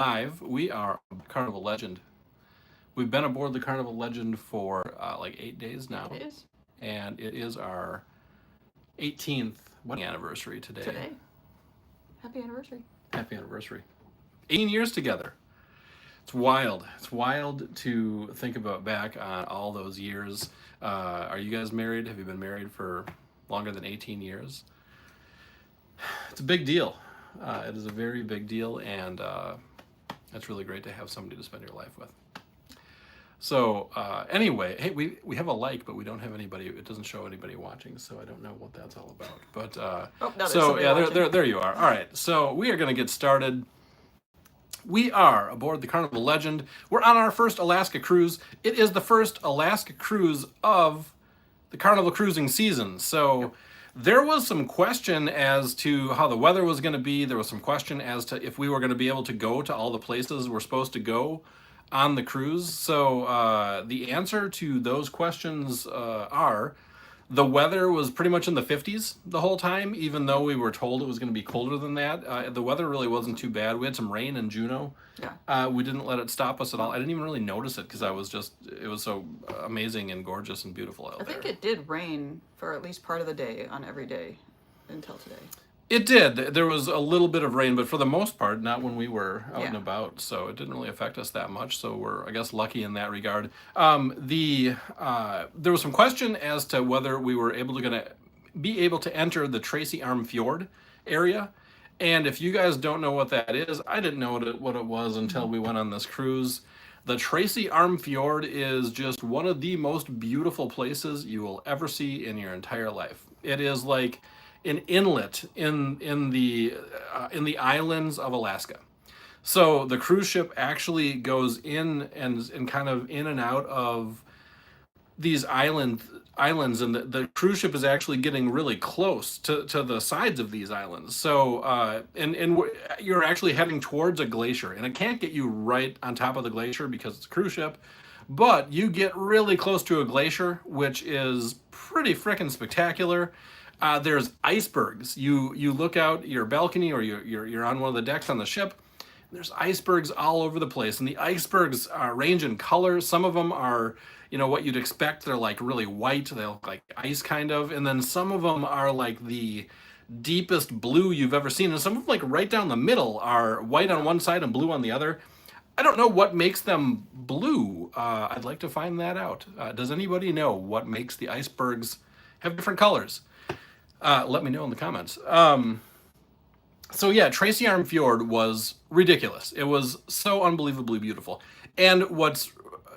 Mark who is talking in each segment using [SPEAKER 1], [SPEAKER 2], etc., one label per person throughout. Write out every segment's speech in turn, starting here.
[SPEAKER 1] live. We are Carnival Legend. We've been aboard the Carnival Legend for like 8 days now,
[SPEAKER 2] It is
[SPEAKER 1] and it is our 18th wedding anniversary today.
[SPEAKER 2] today. Happy anniversary.
[SPEAKER 1] Happy anniversary. 18 years together. It's wild. It's wild to think about back on all those years. Are you guys married? Have you been married for longer than 18 years? It's a big deal. It is a very big deal, and it's really great to have somebody to spend your life with. So anyway, hey, we have a like, but we don't have anybody. It doesn't show anybody watching, so I don't know what that's all about. But so yeah, there you are. All right, so we are going to get started. We are aboard the Carnival Legend. We're on our first Alaska cruise. It is the first Alaska cruise of the Carnival cruising season. So there was some question as to how the weather was going to be. There was some question as to if we were going to be able to go to all the places we're supposed to go on the cruise. So the answer to those questions are the weather was pretty much in the 50s the whole time, even though we were told it was going to be colder than that. The weather really wasn't too bad. We had some rain in Juneau.
[SPEAKER 2] Yeah.
[SPEAKER 1] We didn't let it stop us at all. I didn't even really notice it because it was so amazing and gorgeous and beautiful out there.
[SPEAKER 2] I think it did rain for at least part of the day on every day until today.
[SPEAKER 1] It did. There was a little bit of rain, but for the most part, not when we were out and about. So it didn't really affect us that much. So we're, I guess, lucky in that regard. There was some question as to whether we were be able to enter the Tracy Arm Fjord area. And if you guys don't know what that is, I didn't know what it was until we went on this cruise. The Tracy Arm Fjord is just one of the most beautiful places you will ever see in your entire life. It is like an inlet in the islands of Alaska. So the cruise ship actually goes in and kind of in and out of these islands, and the cruise ship is actually getting really close to the sides of these islands. So and you're actually heading towards a glacier, and it can't get you right on top of the glacier because it's a cruise ship, but you get really close to a glacier, which is pretty freaking spectacular. There's icebergs. You look out your balcony, or you're on one of the decks on the ship. There's icebergs all over the place, and the icebergs range in color. Some of them are, what you'd expect. They're like really white. They look like ice kind of, and then some of them are like the deepest blue you've ever seen, and some of them, like right down the middle, are white on one side and blue on the other. I don't know what makes them blue. I'd like to find that out. Does anybody know what makes the icebergs have different colors? Let me know in the comments. So yeah, Tracy Arm Fjord was ridiculous. It was so unbelievably beautiful. And what's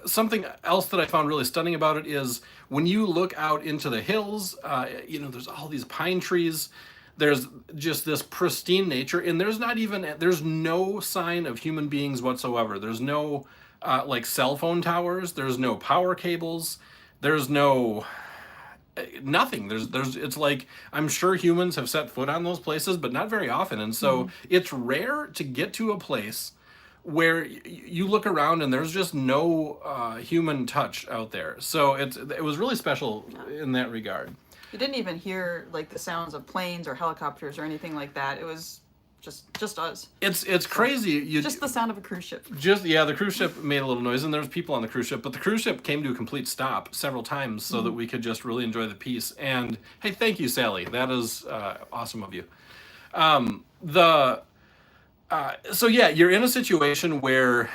[SPEAKER 1] something else that I found really stunning about it is when you look out into the hills, there's all these pine trees. There's just this pristine nature, and there's no sign of human beings whatsoever. There's no like cell phone towers. There's no power cables. There's no nothing. It's like, I'm sure humans have set foot on those places, but not very often. And so it's rare to get to a place where you look around and there's just no human touch out there. So it was really special in that regard.
[SPEAKER 2] You didn't even hear like the sounds of planes or helicopters or anything like that. It was just us.
[SPEAKER 1] It's crazy.
[SPEAKER 2] Just the sound of a cruise ship.
[SPEAKER 1] The cruise ship made a little noise, and there's people on the cruise ship, but the cruise ship came to a complete stop several times so that we could just really enjoy the peace. And hey, thank you, Sally. That is awesome of you. So yeah, you're in a situation where,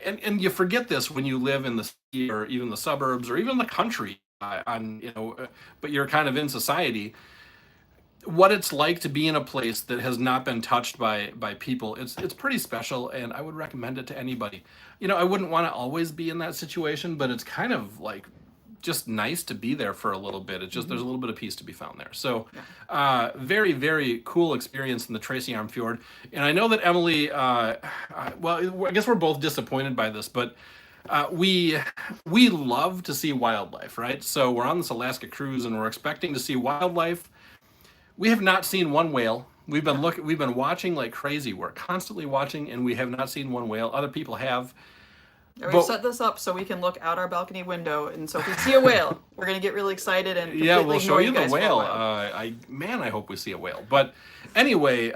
[SPEAKER 1] and you forget this when you live in the city or even the suburbs or even the country, but you're kind of in society. What it's like to be in a place that has not been touched by people, it's pretty special, and I would recommend it to anybody. I wouldn't want to always be in that situation, but it's kind of like just nice to be there for a little bit. It's just there's a little bit of peace to be found there. So very, very cool experience in the Tracy Arm Fjord. And I know that Emily, well, I guess we're both disappointed by this, but we love to see wildlife, right? So we're on this Alaska cruise and we're expecting to see wildlife. We have not seen one whale. We've been watching like crazy. We're constantly watching, and we have not seen one whale. Other people have.
[SPEAKER 2] We've set this up so we can look out our balcony window, and so if we see a whale, we're gonna get really excited and
[SPEAKER 1] we'll show you the whale. I hope we see a whale. But anyway,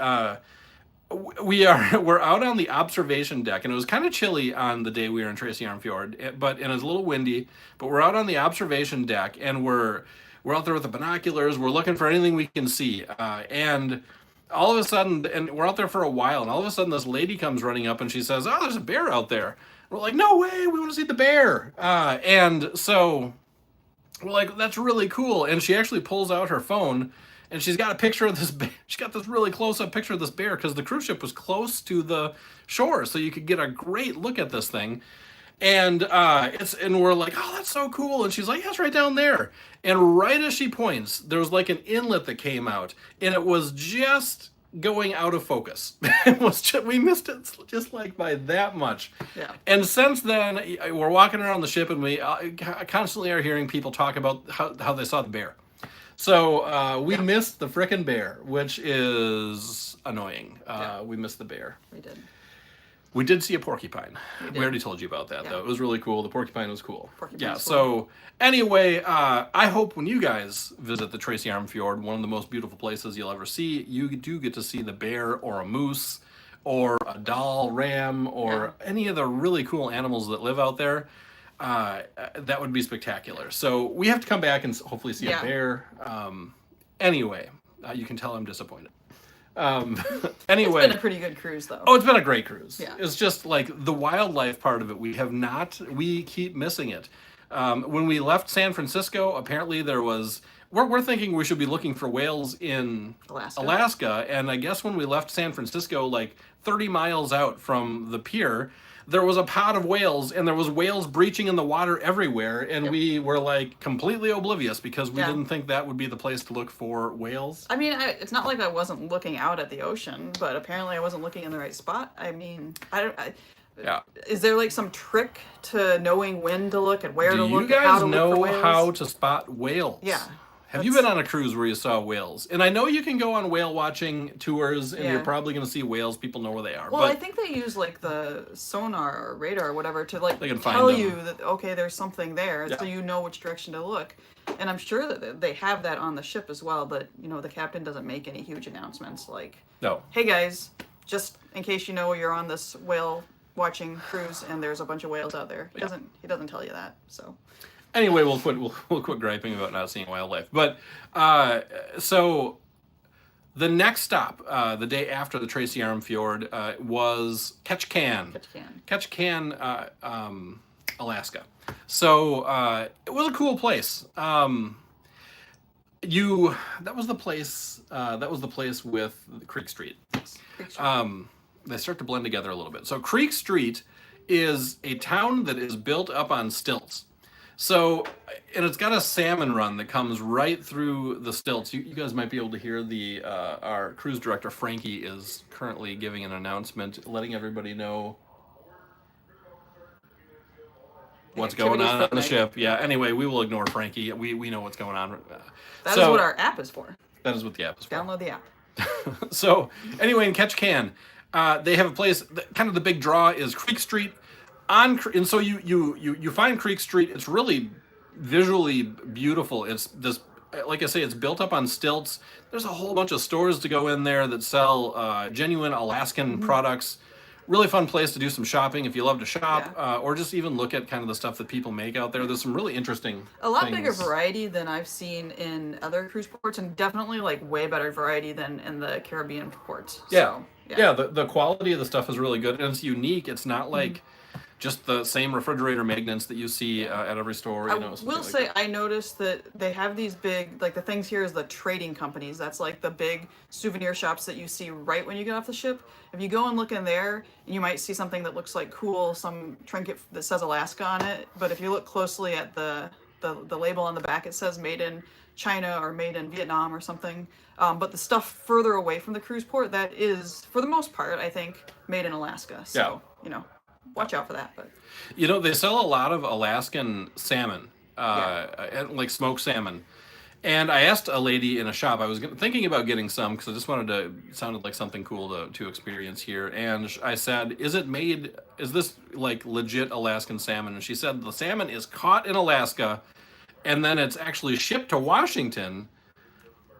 [SPEAKER 1] we're out on the observation deck, and it was kind of chilly on the day we were in Tracy Arm Fjord, but and it was a little windy. But we're out on the observation deck, and we're out there with the binoculars. We're looking for anything we can see, and all of a sudden, and we're out there for a while, and all of a sudden, this lady comes running up, and she says, "Oh, there's a bear out there." We're like, "No way! We want to see the bear!" And so we're like, "That's really cool." And she actually pulls out her phone. And she's got a picture of this bear. She's got this really close-up picture of this bear because the cruise ship was close to the shore, so you could get a great look at this thing. And and we're like, oh, that's so cool. And she's like, yeah, it's right down there. And right as she points, there was like an inlet that came out, and it was just going out of focus. It was just, we missed it just like by that much.
[SPEAKER 2] Yeah.
[SPEAKER 1] And since then, we're walking around the ship, and we constantly are hearing people talk about how they saw the bear. So we missed the frickin' bear, which is annoying. We missed the bear.
[SPEAKER 2] We did.
[SPEAKER 1] We did see a porcupine. We already told you about that, though. It was really cool. The porcupine was cool. So anyway, I hope when you guys visit the Tracy Arm Fjord, one of the most beautiful places you'll ever see, you do get to see the bear or a moose or a doll ram or any of the really cool animals that live out there. That would be spectacular. So we have to come back and hopefully see a bear. Anyway, you can tell I'm disappointed. Anyway,
[SPEAKER 2] it's been a pretty good cruise, though.
[SPEAKER 1] Oh, it's been a great cruise.
[SPEAKER 2] Yeah.
[SPEAKER 1] It's just like the wildlife part of it. We keep missing it. When we left San Francisco, apparently there was. We're thinking we should be looking for whales in Alaska, and I guess when we left San Francisco, like 30 miles out from the pier, there was a pod of whales, and there was whales breaching in the water everywhere, and we were like completely oblivious because we didn't think that would be the place to look for whales.
[SPEAKER 2] I mean, it's not like I wasn't looking out at the ocean, but apparently I wasn't looking in the right spot. I mean, is there like some trick to knowing when to look and where to look?
[SPEAKER 1] Do you guys
[SPEAKER 2] look
[SPEAKER 1] know how to spot whales?
[SPEAKER 2] Yeah.
[SPEAKER 1] Have you been on a cruise where you saw whales? And I know you can go on whale watching tours, and you're probably going to see whales. People know where they are.
[SPEAKER 2] Well, I think they use like the sonar or radar or whatever to like tell you that, okay, there's something there, so you know which direction to look. And I'm sure that they have that on the ship as well, but you know, the captain doesn't make any huge announcements like, hey guys, just in case you know you're on this whale watching cruise and there's a bunch of whales out there. He doesn't tell you that. So
[SPEAKER 1] anyway, we'll quit griping about not seeing wildlife. But so the next stop, the day after the Tracy Arm Fjord, was Ketchikan, Alaska. So it was a cool place. That was the place. That was the place with Creek Street.
[SPEAKER 2] Creek Street.
[SPEAKER 1] They start to blend together a little bit. So Creek Street is a town that is built up on stilts. So, and it's got a salmon run that comes right through the stilts. You guys might be able to hear our cruise director, Frankie, is currently giving an announcement, letting everybody know what's going on the ship. Yeah, anyway, we will ignore Frankie. We know what's going on.
[SPEAKER 2] That is what our app is for.
[SPEAKER 1] That is what the app is for.
[SPEAKER 2] Download the app.
[SPEAKER 1] So, anyway, in Ketchikan, they have a place, kind of the big draw is Creek Street. And so you find Creek Street. It's really visually beautiful. It's this, like I say, it's built up on stilts. There's a whole bunch of stores to go in there that sell genuine Alaskan products. Really fun place to do some shopping if you love to shop, or just even look at kind of the stuff that people make out there. There's some really interesting
[SPEAKER 2] bigger variety than I've seen in other cruise ports, and definitely like way better variety than in the Caribbean ports.
[SPEAKER 1] Yeah, the quality of the stuff is really good, and it's unique. It's not like just the same refrigerator magnets that you see at every store.
[SPEAKER 2] I will say I noticed that they have these big, like the things here is the trading companies. That's like the big souvenir shops that you see right when you get off the ship. If you go and look in there, you might see something that looks like cool, some trinket that says Alaska on it. But if you look closely at the label on the back, it says made in China or made in Vietnam or something. But the stuff further away from the cruise port, that is, for the most part, I think, made in Alaska. So, watch out for that. But
[SPEAKER 1] they sell a lot of Alaskan salmon, like smoked salmon. And I asked a lady in a shop, I was thinking about getting some because I just wanted to, it sounded like something cool to experience here. And I said, is this like legit Alaskan salmon? And she said, the salmon is caught in Alaska and then it's actually shipped to Washington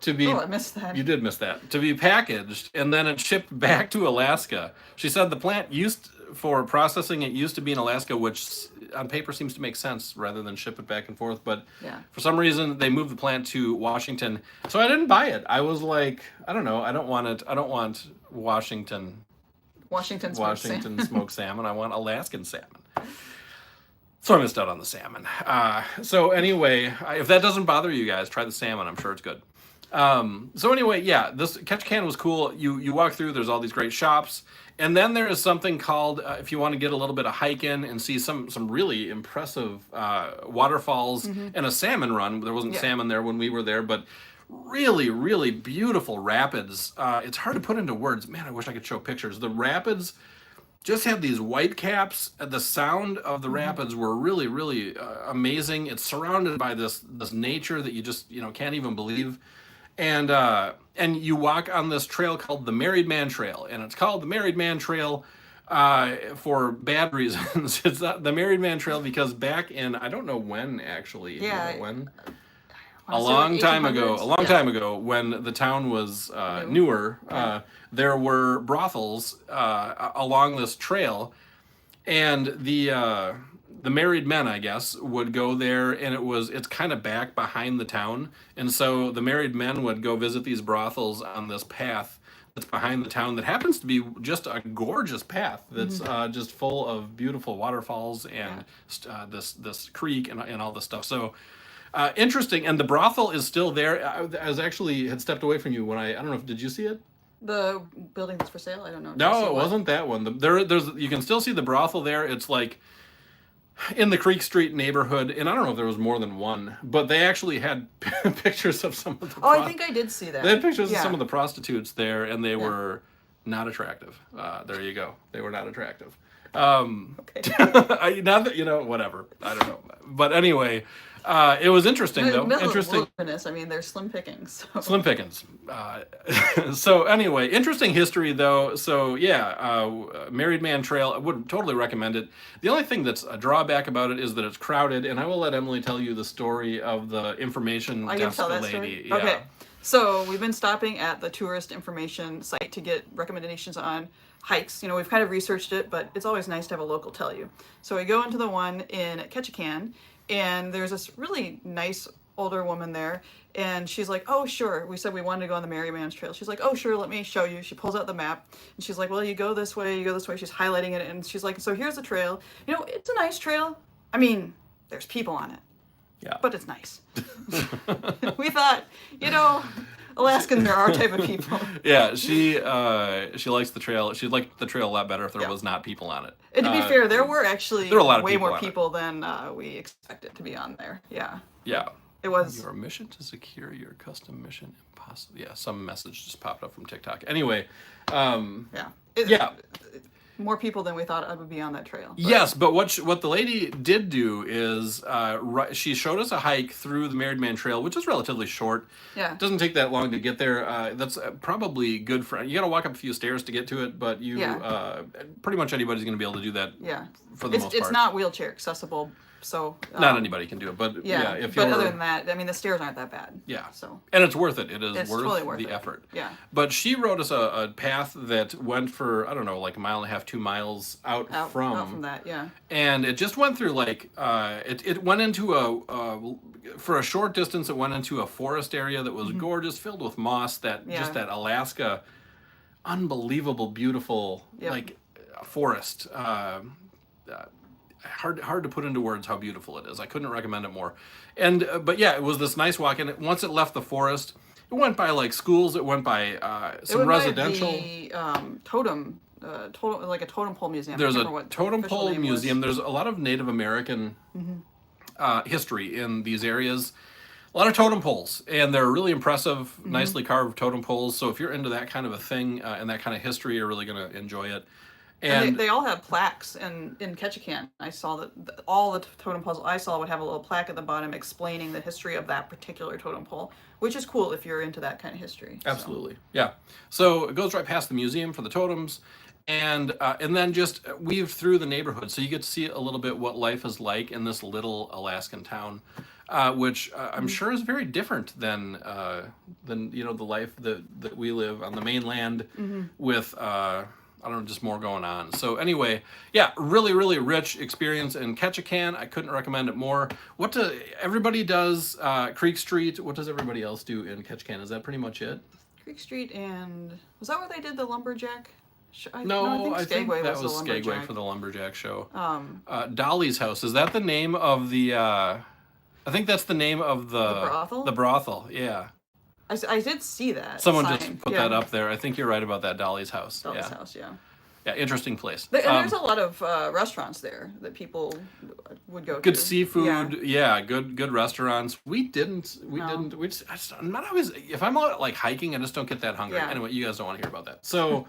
[SPEAKER 1] to be.
[SPEAKER 2] Oh, I missed that.
[SPEAKER 1] You did miss that. To be packaged and then it's shipped back to Alaska. She said the plant for processing it used to be in Alaska, which on paper seems to make sense rather than ship it back and forth. But for some reason they moved the plant to Washington, so I didn't buy it. I was like, I don't know. I don't want it. I don't want Washington smoked salmon. I want Alaskan salmon. So I missed out on the salmon. So anyway, if that doesn't bother you guys, try the salmon. I'm sure it's good. So anyway, yeah, this Ketchikan was cool. You walk through, there's all these great shops. And then there is something called, if you want to get a little bit of hiking and see some really impressive waterfalls and a salmon run. There wasn't salmon there when we were there, but really, really beautiful rapids. It's hard to put into words. Man, I wish I could show pictures. The rapids just have these white caps. The sound of the rapids were really, really amazing. It's surrounded by this nature that you just can't even believe. And you walk on this trail called the Married Man Trail, and it's called the Married Man Trail for bad reasons. It's not the Married Man Trail because back in, I don't know when actually.
[SPEAKER 2] Yeah.
[SPEAKER 1] When? A long time ago, when the town was newer, there were brothels along this trail, and the married men, I guess, would go there, and it's kind of back behind the town, and so the married men would go visit these brothels on this path that's behind the town that happens to be just a gorgeous path that's just full of beautiful waterfalls and this creek and all this stuff. So interesting, and the brothel is still there. I was actually had stepped away from you when I don't know if did you see it?
[SPEAKER 2] The building that's for sale? I don't know.
[SPEAKER 1] No, it wasn't that one. There's you can still see the brothel there. It's like in the Creek Street neighborhood, and I don't know if there was more than one, but they actually had pictures of some of the.
[SPEAKER 2] I think I did see that.
[SPEAKER 1] They had pictures of some of the prostitutes there, and they were not attractive. There you go. They were not attractive. Okay. Not that whatever. I don't know, but anyway. It was interesting, though. Interesting.
[SPEAKER 2] Wilderness. I mean, they're slim pickings. So.
[SPEAKER 1] Slim pickings. So anyway, interesting history, though. So Married Man Trail. I would totally recommend it. The only thing that's a drawback about it is that it's crowded, and I will let Emily tell you the story of the information desk lady. Yeah.
[SPEAKER 2] Okay. So we've been stopping at the tourist information site to get recommendations on hikes. We've kind of researched it, but it's always nice to have a local tell you. So we go into the one in Ketchikan. And there's this really nice older woman there, and she's like, oh, sure. We said we wanted to go on the Merry Man's Trail. She's like, oh, sure, let me show you. She pulls out the map, and she's like, well, you go this way, you go this way. She's highlighting it, and she's like, so here's the trail. It's a nice trail. I mean, there's people on it.
[SPEAKER 1] Yeah.
[SPEAKER 2] But it's nice. We thought, Alaskans are our type of people.
[SPEAKER 1] Yeah, she likes the trail. She'd like the trail a lot better if there was not people on it.
[SPEAKER 2] And to be fair, there were actually
[SPEAKER 1] a lot of
[SPEAKER 2] way
[SPEAKER 1] people
[SPEAKER 2] more people than we expected to be on there. Yeah.
[SPEAKER 1] Yeah.
[SPEAKER 2] It was
[SPEAKER 1] your mission to secure your custom mission impossible. Yeah, some message just popped up from TikTok. Anyway,
[SPEAKER 2] more people than we thought would be on that trail. But.
[SPEAKER 1] Yes, but what the lady did do is she showed us a hike through the Married Man Trail, which is relatively short.
[SPEAKER 2] Yeah.
[SPEAKER 1] It doesn't take that long to get there. That's probably good for you. Got to walk up a few stairs to get to it, but pretty much anybody's going to be able to do that.
[SPEAKER 2] Yeah.
[SPEAKER 1] For the most part,
[SPEAKER 2] it's not wheelchair accessible. So
[SPEAKER 1] not anybody can do it, but
[SPEAKER 2] but other than that, I mean, the stairs aren't that bad.
[SPEAKER 1] Yeah.
[SPEAKER 2] So
[SPEAKER 1] and it's worth it.
[SPEAKER 2] It's
[SPEAKER 1] worth
[SPEAKER 2] totally worth
[SPEAKER 1] the
[SPEAKER 2] it.
[SPEAKER 1] effort.
[SPEAKER 2] Yeah.
[SPEAKER 1] But she wrote us a path that went for like a mile and a half, 2 miles out from
[SPEAKER 2] that. Yeah.
[SPEAKER 1] And it just went through it went into for a short distance. It went into a forest area that was gorgeous, filled with moss. Just that Alaska, unbelievable, beautiful forest. Hard to put into words how beautiful it is. I couldn't recommend it more. And but it was this nice walk. And once it left the forest, it went by schools. It went by some residential.
[SPEAKER 2] By the totem, like a totem pole museum.
[SPEAKER 1] There's a totem pole museum. There's a lot of Native American history in these areas. A lot of totem poles, and they're really impressive, nicely carved totem poles. So if you're into that kind of a thing and that kind of history, you're really going to enjoy it.
[SPEAKER 2] And they all have plaques in Ketchikan. I saw that all the totem poles I saw would have a little plaque at the bottom explaining the history of that particular totem pole, which is cool if you're into that kind of history.
[SPEAKER 1] Absolutely. So. Yeah. So it goes right past the museum for the totems, and then just weave through the neighborhood, so you get to see a little bit what life is like in this little Alaskan town, which I'm sure is very different than the life that we live on the mainland with. I don't know, just more going on. So anyway, yeah, really, really rich experience in Ketchikan. I couldn't recommend it more. Everybody does Creek Street. What does everybody else do in Ketchikan? Is that pretty much it?
[SPEAKER 2] Creek Street, and was that where they did the lumberjack?
[SPEAKER 1] No, I think
[SPEAKER 2] Skagway
[SPEAKER 1] that was Skagway for the lumberjack show. Dolly's House, is that the name of the? I think that's the name of the
[SPEAKER 2] brothel.
[SPEAKER 1] The brothel, yeah.
[SPEAKER 2] I did see that.
[SPEAKER 1] Someone
[SPEAKER 2] sign.
[SPEAKER 1] just put that up there. I think you're right about that. Dolly's House.
[SPEAKER 2] Dolly's House, yeah.
[SPEAKER 1] Yeah, interesting place.
[SPEAKER 2] And there's a lot of restaurants there that people would go to.
[SPEAKER 1] Good seafood, yeah. Good restaurants. We didn't. I'm not always. If I'm out like hiking, I just don't get that hungry.
[SPEAKER 2] Yeah.
[SPEAKER 1] Anyway, you guys don't want to hear about that. So,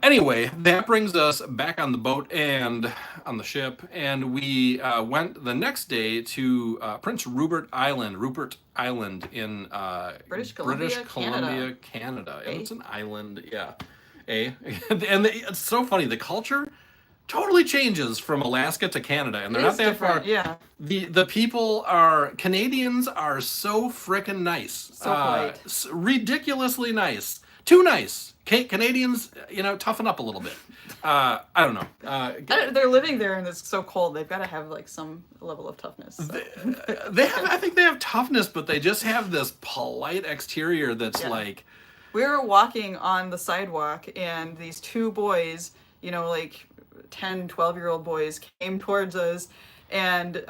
[SPEAKER 1] anyway, that brings us back on the boat and on the ship, and we went the next day to Prince Rupert Island. In
[SPEAKER 2] British Columbia,
[SPEAKER 1] Canada. And it's an island, yeah. And it's so funny. The culture totally changes from Alaska to Canada, and they're not that far.
[SPEAKER 2] Yeah.
[SPEAKER 1] The Canadians are so frickin' nice.
[SPEAKER 2] So polite.
[SPEAKER 1] Ridiculously nice. Too nice. Canadians, toughen up a little bit. I don't know.
[SPEAKER 2] They're living there and it's so cold. They've got to have like some level of toughness. So.
[SPEAKER 1] I think they have toughness, but they just have this polite exterior that's like.
[SPEAKER 2] We were walking on the sidewalk and these two boys, like 10, 12-year-old boys came towards us, and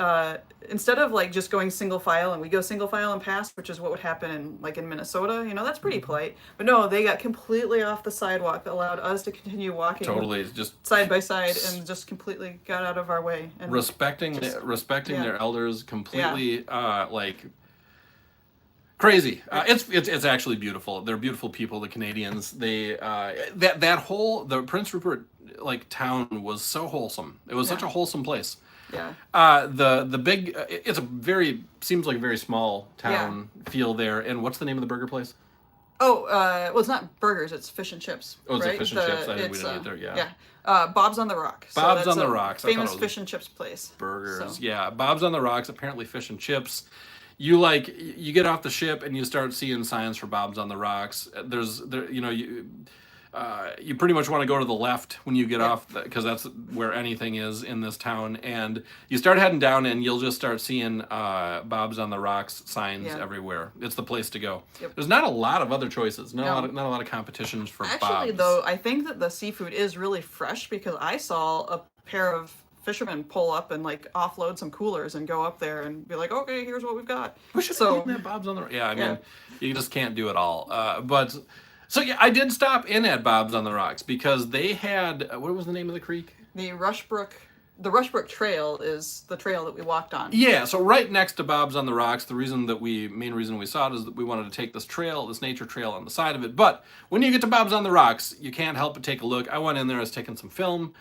[SPEAKER 2] instead of like just going single file, and we go single file and pass, which is what would happen in Minnesota, that's pretty polite. But no, they got completely off the sidewalk, allowed us to continue walking
[SPEAKER 1] totally just
[SPEAKER 2] side by side, and just completely got out of our way. And
[SPEAKER 1] respecting their elders completely, like crazy. It's actually beautiful. They're beautiful people, the Canadians. They the Prince Rupert town was so wholesome. It was such a wholesome place.
[SPEAKER 2] Yeah.
[SPEAKER 1] The big seems like a very small town feel there. And what's the name of the burger place?
[SPEAKER 2] Oh, well, it's not burgers. It's fish and chips.
[SPEAKER 1] Oh, it's
[SPEAKER 2] right?
[SPEAKER 1] fish and chips. I didn't eat there. Yeah.
[SPEAKER 2] Yeah. Bob's on the Rock.
[SPEAKER 1] Bob's on the Rocks.
[SPEAKER 2] Famous fish and chips place.
[SPEAKER 1] Burgers. So. Yeah. Bob's on the Rocks. Apparently, fish and chips. You get off the ship and you start seeing signs for Bob's on the Rocks. You pretty much want to go to the left when you get off, because that's where anything is in this town. And you start heading down, and you'll just start seeing Bob's on the Rocks signs everywhere. It's the place to go. Yep. There's not a lot of other choices. Not a lot of competitions for Bob's.
[SPEAKER 2] Actually, though, I think that the seafood is really fresh, because I saw a pair of fishermen pull up and offload some coolers and go up there and be like, okay, here's what we've got.
[SPEAKER 1] We should have eaten at Bob's on the Rocks. Yeah, I mean, you just can't do it all. So yeah, I did stop in at Bob's on the Rocks because they had, what was the name of the creek?
[SPEAKER 2] The Rushbrook Trail is the trail that we walked on.
[SPEAKER 1] Yeah, so right next to Bob's on the Rocks, the main reason we saw it is that we wanted to take this nature trail on the side of it. But when you get to Bob's on the Rocks, you can't help but take a look. I went in there, I was taking some film,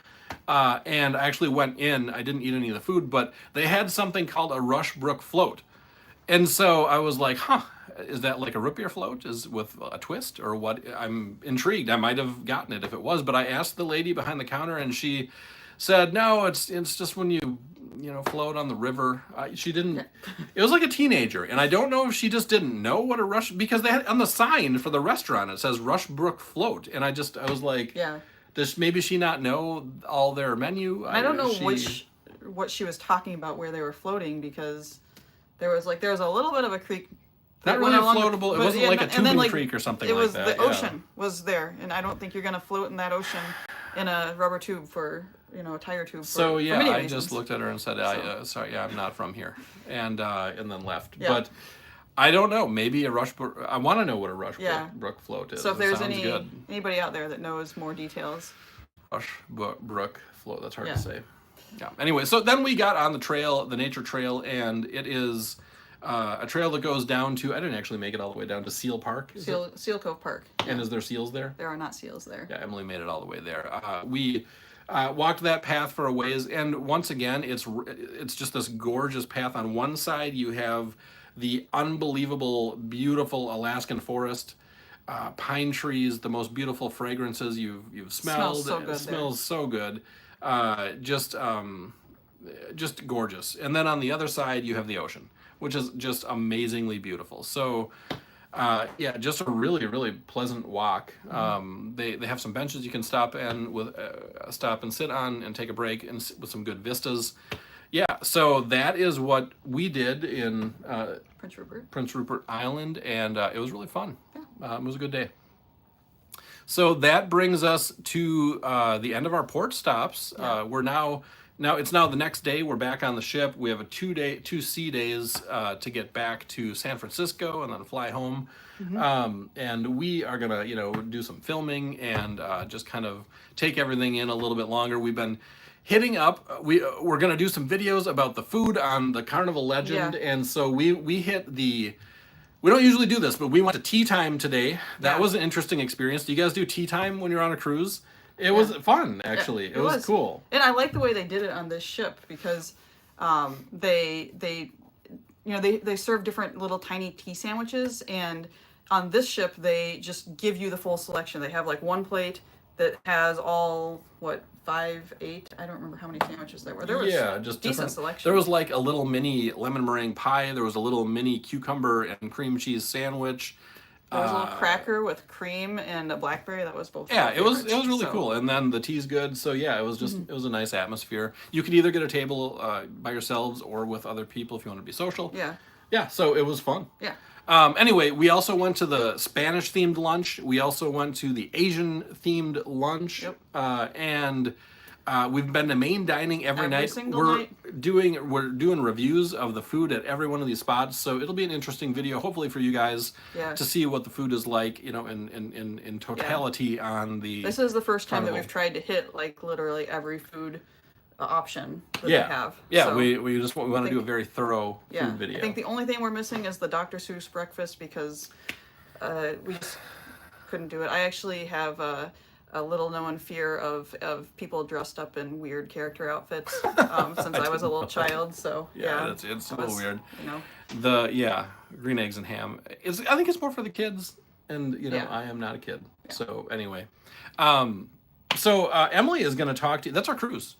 [SPEAKER 1] and I actually went in. I didn't eat any of the food, but they had something called a Rushbrook float. And so I was like, is that like a root beer float with a twist or what? I'm intrigued. I might have gotten it if it was, but I asked the lady behind the counter and she said, no, it's just when you float on the river. She didn't, it was like a teenager. And I don't know if she just didn't know what because they had on the sign for the restaurant, it says Rushbrook float. And I was like, does maybe she not know all their menu?
[SPEAKER 2] I don't know what she was talking about where they were floating, because there was a little bit of a creek.
[SPEAKER 1] Not really floatable. It wasn't like a tubing creek or something like that.
[SPEAKER 2] The ocean was there, and I don't think you're going to float in that ocean in a rubber tube for, a tire tube.
[SPEAKER 1] So yeah, I just looked at her and said, sorry, I'm not from here, and then left. Yeah. But I don't know. Maybe a Rushbrook. I want to know what a Rushbrook float is.
[SPEAKER 2] So if there's anybody out there that knows more details.
[SPEAKER 1] Rushbrook float. That's hard to say. Yeah. Anyway, so then we got on the trail, the nature trail, and it is a trail that goes down to, I didn't actually make it all the way down to Seal Park.
[SPEAKER 2] Seal Cove Park. Yeah.
[SPEAKER 1] And is there seals there?
[SPEAKER 2] There are not seals there.
[SPEAKER 1] Yeah, Emily made it all the way there. We walked that path for a ways, and once again, it's just this gorgeous path. On one side, you have the unbelievable, beautiful Alaskan forest. pine trees, the most beautiful fragrances you've smelled.
[SPEAKER 2] Smells so good
[SPEAKER 1] It smells so good. Just gorgeous. And then on the other side, you have the ocean, which is just amazingly beautiful. So, yeah, just a really, really pleasant walk. They have some benches you can stop and sit on and take a break with some good vistas. Yeah, so that is what we did in Prince Rupert Island, and it was really fun. It was a good day. So that brings us to the end of our port stops. We're now it's now the next day. We're back on the ship. We have a 2 sea days to get back to San Francisco and then fly home. And we are gonna do some filming and just kind of take everything in a little bit longer. We've been hitting up. We're gonna do some videos about the food on the Carnival Legend, and so we hit the. We don't usually do this, but we went to tea time today. That was an interesting experience. Do you guys do tea time when you're on a cruise? It was fun, actually. It was cool.
[SPEAKER 2] And I like the way they did it on this ship because they serve different little tiny tea sandwiches, and on this ship they just give you the full selection. They have like one plate that has all 5, 8. I don't remember how many sandwiches there were. There was
[SPEAKER 1] just
[SPEAKER 2] decent selection.
[SPEAKER 1] There was like a little mini lemon meringue pie. There was a little mini cucumber and cream cheese sandwich.
[SPEAKER 2] There was a little cracker with cream and a blackberry. That was both.
[SPEAKER 1] Yeah, it was really cool. And then the tea's good. So yeah, it was just it was a nice atmosphere. You could either get a table by yourselves or with other people if you want to be social. Yeah. So it was fun.
[SPEAKER 2] Yeah.
[SPEAKER 1] Anyway, we also went to the Spanish-themed lunch. We also went to the Asian-themed lunch.
[SPEAKER 2] Yep.
[SPEAKER 1] And we've been to main dining every night.
[SPEAKER 2] We're
[SPEAKER 1] doing reviews of the food at every one of these spots. So it'll be an interesting video, hopefully for you guys to see what the food is like, in totality on the.
[SPEAKER 2] This is the first time that we've tried to hit like literally every food option that they have.
[SPEAKER 1] Yeah,
[SPEAKER 2] so
[SPEAKER 1] we want to do a very thorough food video.
[SPEAKER 2] I think the only thing we're missing is the Dr. Seuss breakfast because we just couldn't do it. I actually have a little known fear of people dressed up in weird character outfits since I was a little child. So
[SPEAKER 1] it's a little weird.
[SPEAKER 2] The
[SPEAKER 1] green eggs and ham. I think it's more for the kids, and I am not a kid. So anyway. So Emily is going to talk to you. That's our cruise.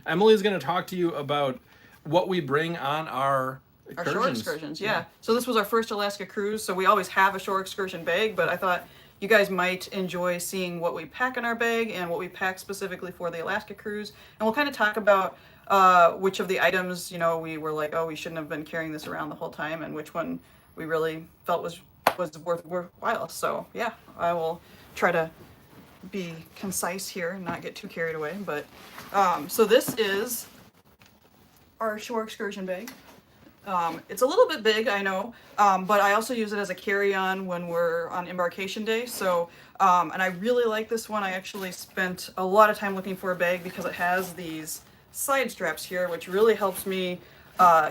[SPEAKER 1] Emily is going to talk to you about what we bring on our
[SPEAKER 2] shore excursions. Yeah. So this was our first Alaska cruise. So we always have a shore excursion bag, but I thought you guys might enjoy seeing what we pack in our bag and what we pack specifically for the Alaska cruise. And we'll kind of talk about which of the items, we were like, oh, we shouldn't have been carrying this around the whole time, and which one we really felt was worthwhile. So yeah, I will try to be concise here and not get too carried away, but so this is our shore excursion bag. It's a little bit big, I know, but I also use it as a carry-on when we're on embarkation day. So and I really like this one. I actually spent a lot of time looking for a bag because it has these side straps here, which really helps me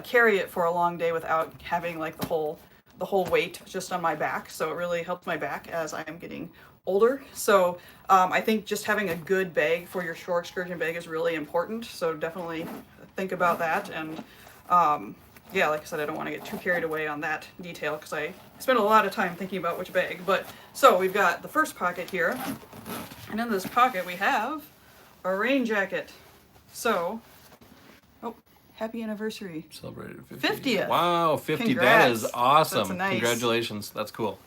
[SPEAKER 2] carry it for a long day without having like the whole weight just on my back. So it really helps my back as I am getting older. So I think just having a good bag for your shore excursion bag is really important. So definitely think about that. And like I said, I don't want to get too carried away on that detail because I spent a lot of time thinking about which bag. But so we've got the first pocket here, and in this pocket we have a rain jacket. So, happy anniversary.
[SPEAKER 1] Celebrated
[SPEAKER 2] 50th.
[SPEAKER 1] Wow, 50.
[SPEAKER 2] Congrats.
[SPEAKER 1] That is awesome.
[SPEAKER 2] That's nice.
[SPEAKER 1] Congratulations. That's cool.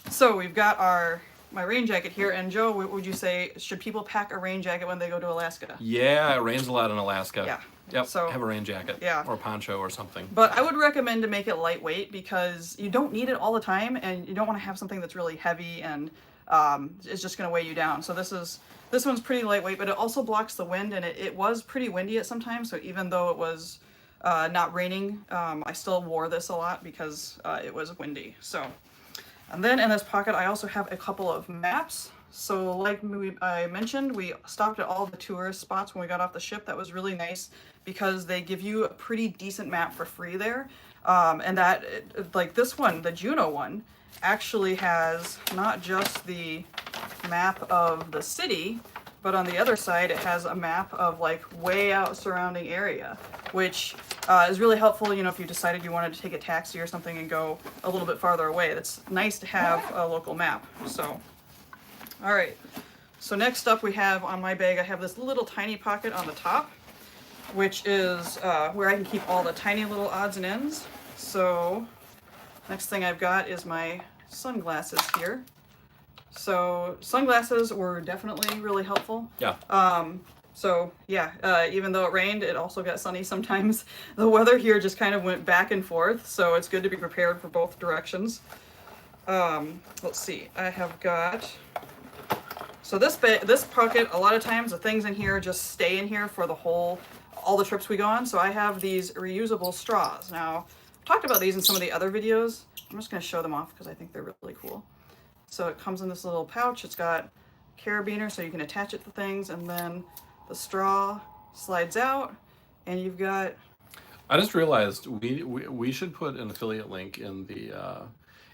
[SPEAKER 2] So we've got my rain jacket here, and Joe, what would you say, should people pack a rain jacket when they go to Alaska?
[SPEAKER 1] Yeah, it rains a lot in Alaska.
[SPEAKER 2] Yeah.
[SPEAKER 1] Yep,
[SPEAKER 2] So
[SPEAKER 1] have a rain jacket.
[SPEAKER 2] Yeah.
[SPEAKER 1] Or poncho or something.
[SPEAKER 2] But I would recommend to make it lightweight because you don't need it all the time, and you don't want to have something that's really heavy and it's just going to weigh you down. So this one's pretty lightweight, but it also blocks the wind, and it was pretty windy at some time. So even though it was not raining, I still wore this a lot because it was windy. So. And then in this pocket, I also have a couple of maps. So like I mentioned, we stopped at all the tourist spots when we got off the ship. That was really nice because they give you a pretty decent map for free there. And that, like this one, the Juneau one, actually has not just the map of the city, but on the other side it has a map of like way out surrounding area, which is really helpful, you know, if you decided you wanted to take a taxi or something and go a little bit farther away. That's nice to have a local map. So, all right. So next up we have on my bag, I have this little tiny pocket on the top, which is where I can keep all the tiny little odds and ends. So next thing I've got is my sunglasses here. So sunglasses were definitely really helpful.
[SPEAKER 1] Yeah.
[SPEAKER 2] So yeah, even though it rained, it also got sunny sometimes. The weather here just kind of went back and forth, so it's good to be prepared for both directions. Let's see, I have got, so this pocket, a lot of times the things in here just stay in here for all the trips we go on. So I have these reusable straws. Now, I've talked about these in some of the other videos. I'm just going to show them off because I think they're really cool. So it comes in this little pouch. It's got a carabiner so you can attach it to things, and then the straw slides out, and you've got...
[SPEAKER 1] I just realized we should put an affiliate link in the...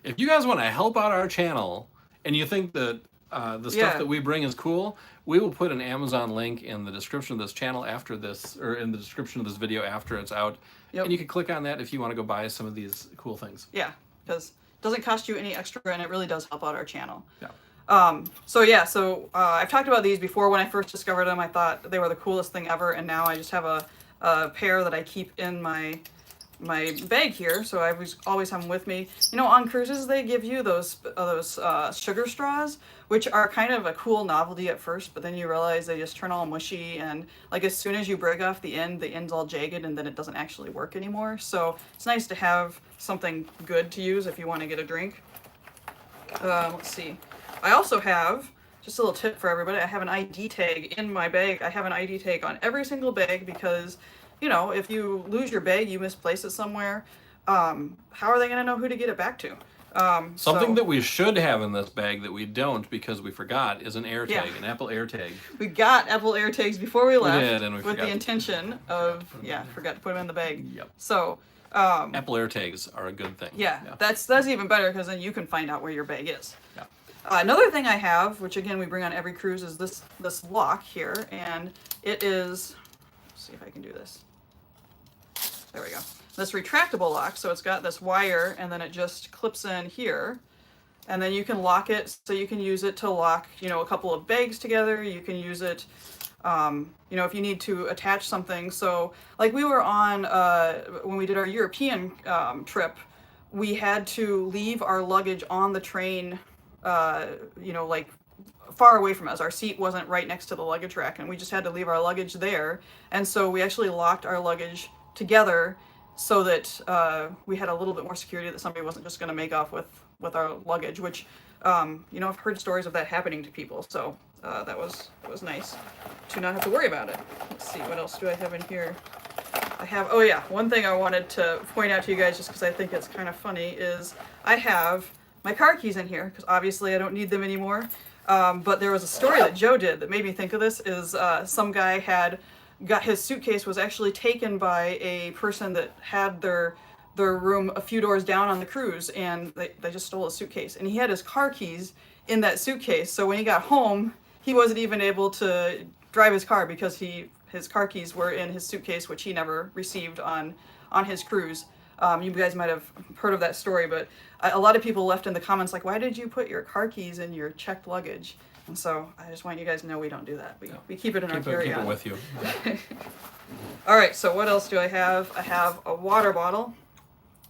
[SPEAKER 1] if you guys want to help out our channel, and you think that the stuff that we bring is cool, we will put an Amazon link in the description of this channel after this, or in the description of this video after it's out. Yep. And you can click on that if you want to go buy some of these cool things.
[SPEAKER 2] Yeah, because it doesn't cost you any extra, and it really does help out our channel.
[SPEAKER 1] Yeah.
[SPEAKER 2] So I've talked about these before. When I first discovered them, I thought they were the coolest thing ever, and now I just have a pair that I keep in my bag here, so I always have them with me. You know, on cruises they give you those sugar straws, which are kind of a cool novelty at first, but then you realize they just turn all mushy, and like as soon as you break off the end's all jagged, and then it doesn't actually work anymore. So it's nice to have something good to use if you want to get a drink. Let's see. I also have, just a little tip for everybody, I have an ID tag in my bag. I have an ID tag on every single bag because, you know, if you lose your bag, you misplace it somewhere, how are they going to know who to get it back to?
[SPEAKER 1] Something that we should have in this bag that we don't because we forgot is an air tag, an Apple air tag.
[SPEAKER 2] We got Apple air tags before we left.
[SPEAKER 1] We did, and we
[SPEAKER 2] with the intention of, forgot to put them in the bag.
[SPEAKER 1] Yep.
[SPEAKER 2] So,
[SPEAKER 1] Apple air tags are a good thing.
[SPEAKER 2] Yeah. That's even better because then you can find out where your bag is.
[SPEAKER 1] Yeah.
[SPEAKER 2] Another thing I have, which again we bring on every cruise, is this lock here, and it is, let's see if I can do this. There we go. This retractable lock, so it's got this wire, and then it just clips in here, and then you can lock it, so you can use it to lock, you know, a couple of bags together. You can use it, you know, if you need to attach something. So, like we were on, when we did our European trip, we had to leave our luggage on the train, you know, like far away from us. Our seat wasn't right next to the luggage rack, and we just had to leave our luggage there. And so we actually locked our luggage together so that we had a little bit more security that somebody wasn't just going to make off with our luggage, which, you know, I've heard stories of that happening to people. So that was nice to not have to worry about it. Let's see, what else do I have in here? I have, oh yeah, one thing I wanted to point out to you guys just because I think it's kind of funny is I have my car keys in here because obviously I don't need them anymore. But there was a story that Joe did that made me think of this is some guy got his suitcase was actually taken by a person that had their room a few doors down on the cruise, and they just stole his suitcase, and he had his car keys in that suitcase. So when he got home, he wasn't even able to drive his car because his car keys were in his suitcase, which he never received on his cruise. You guys might have heard of that story, but a lot of people left in the comments like, why did you put your car keys in your checked luggage? And so I just want you guys to know we don't do that. We keep it in our carry-on.
[SPEAKER 1] Keep it with you.
[SPEAKER 2] All right, so what else do I have? I have a water bottle.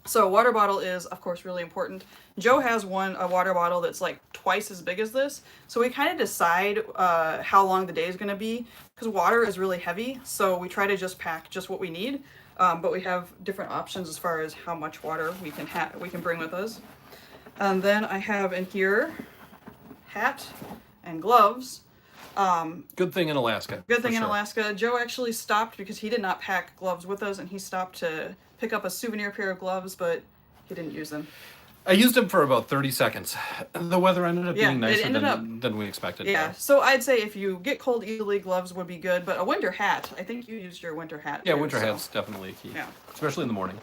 [SPEAKER 2] So a water bottle is, of course, really important. Joe has a water bottle that's like twice as big as this. So we kind of decide how long the day is going to be because water is really heavy. So we try to just pack just what we need. But we have different options as far as how much water we can bring with us. And then I have in here hat and gloves.
[SPEAKER 1] Good thing in Alaska.
[SPEAKER 2] Good thing in Alaska. Joe actually stopped because he did not pack gloves with us, and he stopped to pick up a souvenir pair of gloves, but he didn't use them.
[SPEAKER 1] I used them for about 30 seconds. The weather ended up being nicer than we expected.
[SPEAKER 2] Yeah, so I'd say if you get cold easily, gloves would be good, but a winter hat. I think you used your winter hat.
[SPEAKER 1] Yeah, too, winter hat's definitely key.
[SPEAKER 2] Yeah.
[SPEAKER 1] Especially in the morning.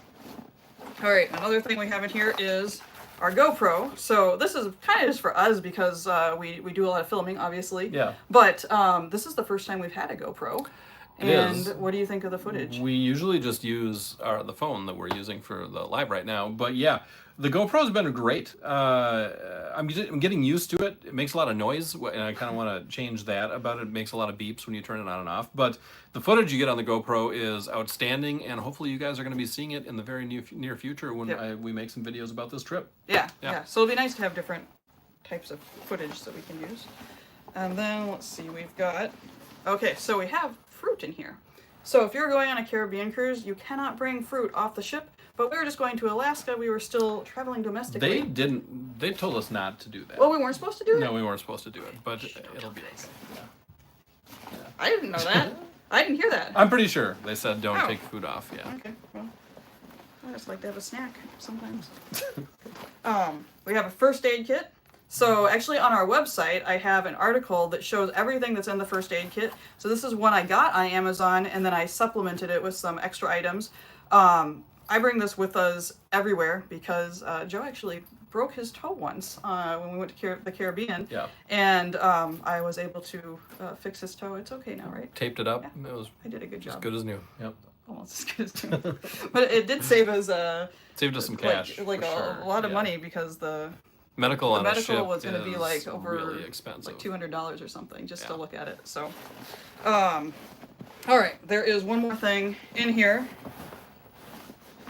[SPEAKER 2] All right, another thing we have in here is our GoPro. So this is kind of just for us because we do a lot of filming, obviously.
[SPEAKER 1] Yeah.
[SPEAKER 2] But this is the first time we've had a GoPro.
[SPEAKER 1] It
[SPEAKER 2] And
[SPEAKER 1] is.
[SPEAKER 2] what do you think of the footage?
[SPEAKER 1] We usually just use the phone that we're using for the live right now. But yeah, the GoPro's been great. I'm getting used to it. It makes a lot of noise, and I kind of want to change that about it. It makes a lot of beeps when you turn it on and off. But the footage you get on the GoPro is outstanding, and hopefully you guys are going to be seeing it in the very near future when we make some videos about this trip.
[SPEAKER 2] Yeah. So it'll be nice to have different types of footage that we can use. And then let's see, we've got... Okay, so we have fruit in here. So if you're going on a Caribbean cruise, you cannot bring fruit off the ship. But we were just going to Alaska. We were still traveling domestically.
[SPEAKER 1] They told us not to do that.
[SPEAKER 2] Well, we weren't supposed to do it?
[SPEAKER 1] No, we weren't supposed to do it, but it'll be okay. Yeah.
[SPEAKER 2] I didn't know that. I didn't hear that.
[SPEAKER 1] I'm pretty sure they said don't take food off. Yeah.
[SPEAKER 2] Okay, well, I just like to have a snack sometimes. We have a first aid kit. So actually on our website, I have an article that shows everything that's in the first aid kit. So this is one I got on Amazon, and then I supplemented it with some extra items. I bring this with us everywhere because Joe actually broke his toe once when we went to the Caribbean.
[SPEAKER 1] Yeah.
[SPEAKER 2] And I was able to fix his toe. It's okay now, right?
[SPEAKER 1] Taped it up.
[SPEAKER 2] Yeah.
[SPEAKER 1] It was
[SPEAKER 2] I did a good job.
[SPEAKER 1] as good as new. Yep.
[SPEAKER 2] Almost as good as new. But it did save us
[SPEAKER 1] Saved us some cash.
[SPEAKER 2] like
[SPEAKER 1] for
[SPEAKER 2] a lot of
[SPEAKER 1] yeah.
[SPEAKER 2] money because the
[SPEAKER 1] medical on a ship
[SPEAKER 2] was going to be like over
[SPEAKER 1] really expensive.
[SPEAKER 2] like $200 or something just to look at it. So, all right, there is one more thing in here.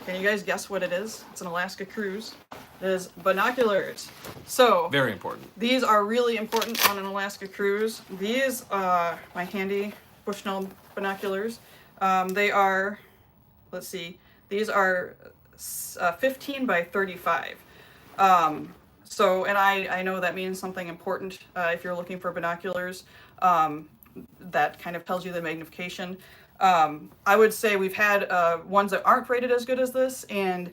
[SPEAKER 2] Can you guys guess what it is? It's an Alaska cruise. It is binoculars. So
[SPEAKER 1] very important.
[SPEAKER 2] these are really important on an Alaska cruise. These are my handy Bushnell binoculars. They are, let's see, these are 15 by 35. So, and I know that means something important if you're looking for binoculars. That kind of tells you the magnification. I would say we've had ones that aren't rated as good as this, and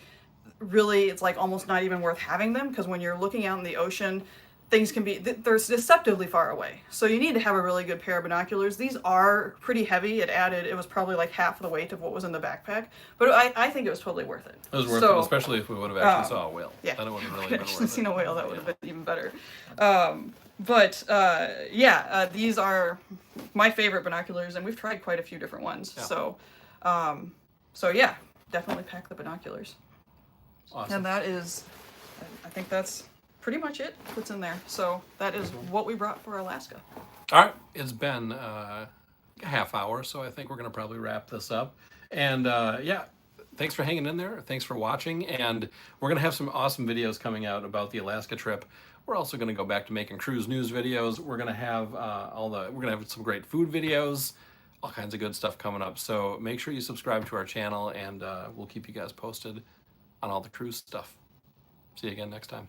[SPEAKER 2] really it's like almost not even worth having them because when you're looking out in the ocean, things can be, they're deceptively far away. So you need to have a really good pair of binoculars. These are pretty heavy. It was probably like half the weight of what was in the backpack, but I think it was totally worth it.
[SPEAKER 1] It was worth it, especially if we would have actually saw a whale.
[SPEAKER 2] Yeah.
[SPEAKER 1] Then it would have really
[SPEAKER 2] If
[SPEAKER 1] been
[SPEAKER 2] we actually
[SPEAKER 1] worth
[SPEAKER 2] seen
[SPEAKER 1] it.
[SPEAKER 2] a whale, that would have been even better. These are my favorite binoculars, and we've tried quite a few different ones.
[SPEAKER 1] Yeah.
[SPEAKER 2] So yeah, definitely pack the binoculars.
[SPEAKER 1] Awesome.
[SPEAKER 2] And that is, I think that's pretty much it that's in there. So that is what we brought for Alaska.
[SPEAKER 1] All right, it's been a half hour, so I think we're going to probably wrap this up. And yeah, thanks for hanging in there. Thanks for watching. And we're going to have some awesome videos coming out about the Alaska trip. We're also going to go back to making cruise news videos. We're going to have we're going to have some great food videos, all kinds of good stuff coming up. So make sure you subscribe to our channel, and we'll keep you guys posted on all the cruise stuff. See you again next time.